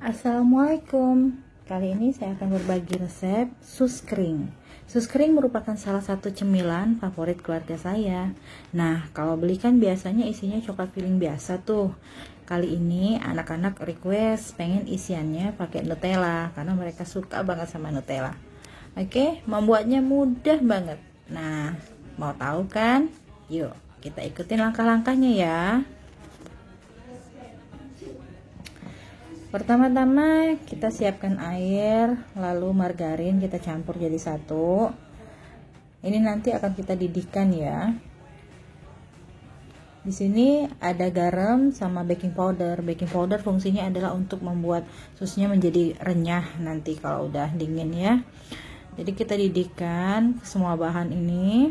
Assalamualaikum. Kali ini saya akan berbagi resep sus kering. Sus kering merupakan salah satu cemilan favorit keluarga saya. Nah, kalau beli kan biasanya isinya coklat filling biasa tuh. Kali ini anak-anak request pengen isiannya pakai Nutella karena mereka suka banget sama Nutella. Oke, membuatnya mudah banget. Nah, mau tahu kan? Yuk, kita ikutin langkah-langkahnya ya. Pertama-tama kita siapkan air, lalu margarin kita campur jadi satu. Ini nanti akan kita didihkan ya. Di sini ada garam sama baking powder. Baking powder fungsinya adalah untuk membuat susnya menjadi renyah nanti kalau udah dingin ya. Jadi kita didihkan semua bahan ini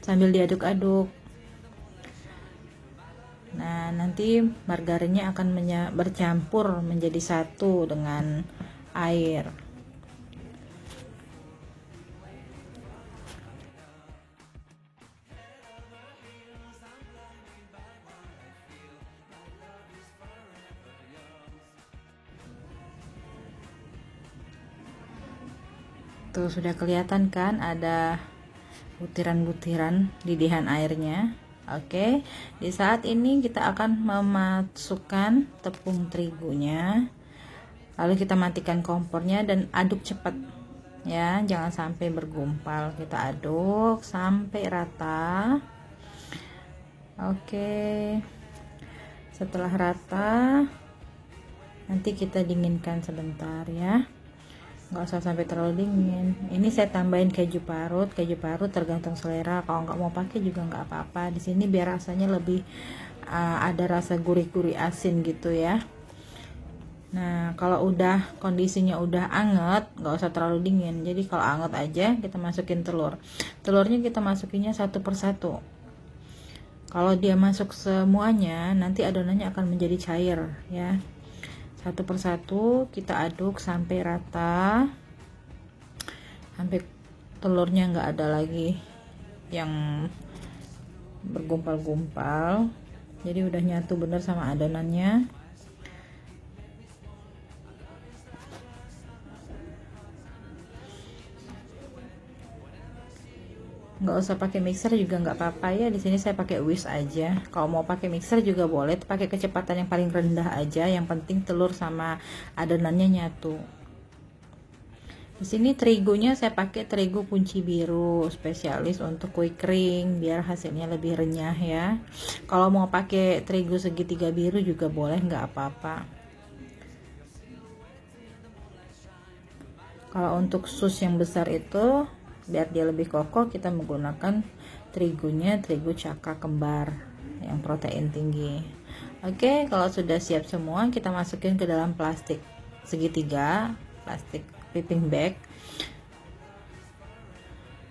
sambil diaduk-aduk. Nah, nanti margarinnya akan bercampur menjadi satu dengan air. Tuh sudah kelihatan kan ada butiran-butiran didihan airnya. Oke, di saat ini kita akan memasukkan tepung terigunya. Lalu kita matikan kompornya dan aduk cepat. Ya, jangan sampai bergumpal. Kita aduk sampai rata. Oke. Setelah rata, nanti kita dinginkan sebentar ya. Nggak usah sampai terlalu dingin. Ini saya tambahin keju parut tergantung selera. Kalau nggak mau pakai juga nggak apa-apa. Di sini biar rasanya lebih ada rasa gurih-gurih asin gitu ya. Nah, kalau udah kondisinya udah anget, nggak usah terlalu dingin. Jadi kalau anget aja kita masukin telur. Telurnya kita masukinnya satu persatu. Kalau dia masuk semuanya, nanti adonannya akan menjadi cair ya. Satu persatu kita aduk sampai rata, sampai telurnya nggak ada lagi yang bergumpal-gumpal. Jadi udah nyatu bener sama adonannya. Nggak usah pakai mixer juga nggak apa-apa ya. Di sini saya pakai whisk aja. Kalau mau pakai mixer juga boleh, pakai kecepatan yang paling rendah aja. Yang penting telur sama adonannya nyatu. Di sini terigunya saya pakai terigu kunci biru, spesialis untuk kue kering biar hasilnya lebih renyah ya. Kalau mau pakai terigu segitiga biru juga boleh, nggak apa-apa. Kalau untuk sus yang besar itu biar dia lebih kokoh, kita menggunakan terigunya terigu cakra kembar yang protein tinggi. Oke, kalau sudah siap semua, kita masukin ke dalam plastik segitiga, plastik piping bag.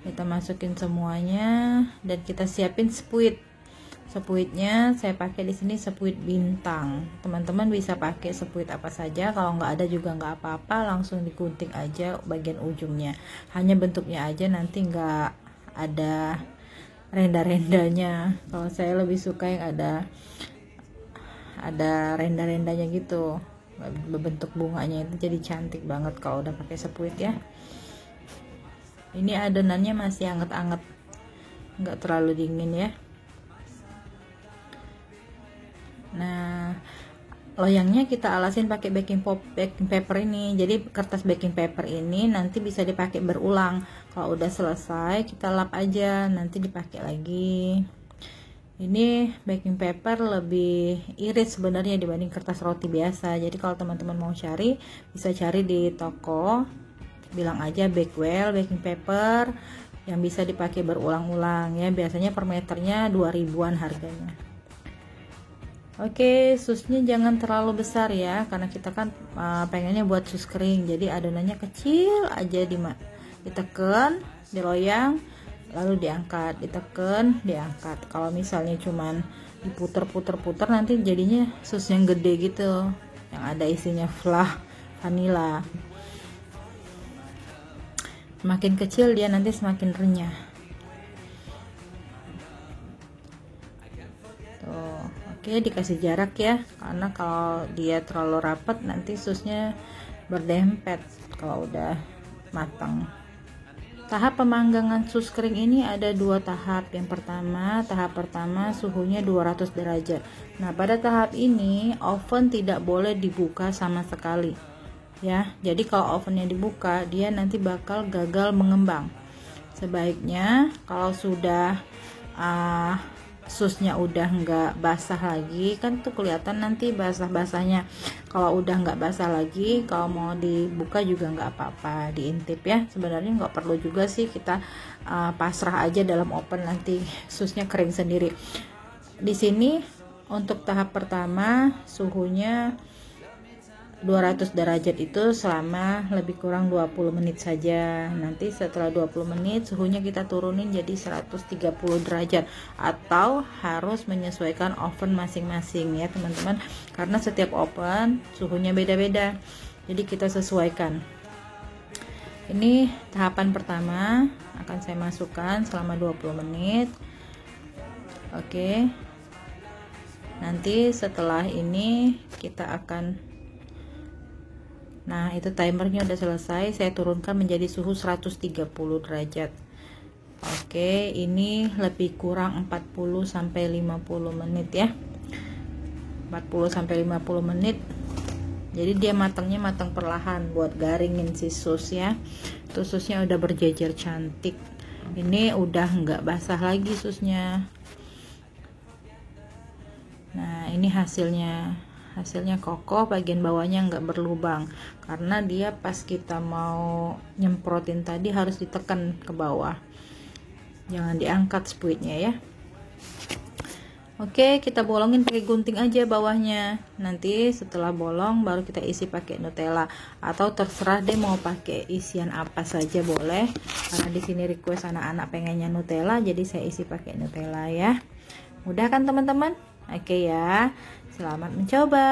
Kita masukin semuanya dan kita siapin spuit. Spuitnya saya pakai di sini spuit bintang. Teman-teman bisa pakai spuit apa saja. Kalau nggak ada juga nggak apa-apa, langsung digunting aja bagian ujungnya. Hanya bentuknya aja, nanti nggak ada renda-rendanya. Kalau saya lebih suka yang ada renda-rendanya gitu. Bentuk bunganya itu jadi cantik banget kalau udah pakai spuit ya. Ini adonannya masih anget-anget, nggak terlalu dingin ya. Nah, loyangnya kita alasin pakai baking paper ini. Jadi kertas baking paper ini nanti bisa dipakai berulang. Kalau udah selesai kita lap aja, nanti dipakai lagi. Ini baking paper lebih irit sebenarnya dibanding kertas roti biasa. Jadi kalau teman-teman mau cari, bisa cari di toko. Bilang aja Bakewell baking paper yang bisa dipakai berulang-ulang ya. Biasanya per meternya 2000-an harganya. Oke, susnya jangan terlalu besar ya, karena kita kan pengennya buat sus kering. Jadi adonannya kecil aja, ditekan, diloyang, lalu diangkat, ditekan, diangkat. Kalau misalnya cuman diputer-puter-puter, nanti jadinya sus yang gede gitu, yang ada isinya vanila. Semakin kecil dia nanti semakin renyah. Tuh. Oke, Oke, dikasih jarak ya, karena kalau dia terlalu rapat nanti susnya berdempet kalau udah matang. Tahap pemanggangan sus kering ini ada 2 tahap. Yang pertama, tahap pertama suhunya 200 derajat. Nah, pada tahap ini oven tidak boleh dibuka sama sekali ya. Jadi kalau ovennya dibuka, dia nanti bakal gagal mengembang. Sebaiknya kalau sudah susnya udah nggak basah lagi, kan tuh kelihatan nanti basah-basahnya. Kalau udah nggak basah lagi, kalau mau dibuka juga nggak apa-apa, diintip ya. Sebenarnya nggak perlu juga sih kita pasrah aja dalam oven, nanti susnya kering sendiri. Di sini untuk tahap pertama suhunya 200 derajat itu selama lebih kurang 20 menit saja. Nanti setelah 20 menit suhunya kita turunin jadi 130 derajat, atau harus menyesuaikan oven masing-masing ya teman-teman, karena setiap oven suhunya beda-beda, jadi kita sesuaikan. Ini tahapan pertama akan saya masukkan selama 20 menit. Oke, nanti setelah ini kita akan, nah itu timernya udah selesai, saya turunkan menjadi suhu 130 derajat. Oke, ini lebih kurang 40 sampai 50 menit ya. 40 sampai 50 menit. Jadi dia matangnya matang perlahan buat garingin si sus ya. Tuh susnya udah berjejer cantik. Ini udah nggak basah lagi susnya. Nah, ini hasilnya kokoh, bagian bawahnya nggak berlubang, karena dia pas kita mau nyemprotin tadi harus ditekan ke bawah, jangan diangkat spuitnya ya. Oke, kita bolongin pakai gunting aja bawahnya. Nanti setelah bolong baru kita isi pakai Nutella, atau terserah deh mau pakai isian apa saja boleh, karena di sini request anak-anak pengennya Nutella, jadi saya isi pakai Nutella ya. Mudah kan teman-teman? Oke ya, selamat mencoba.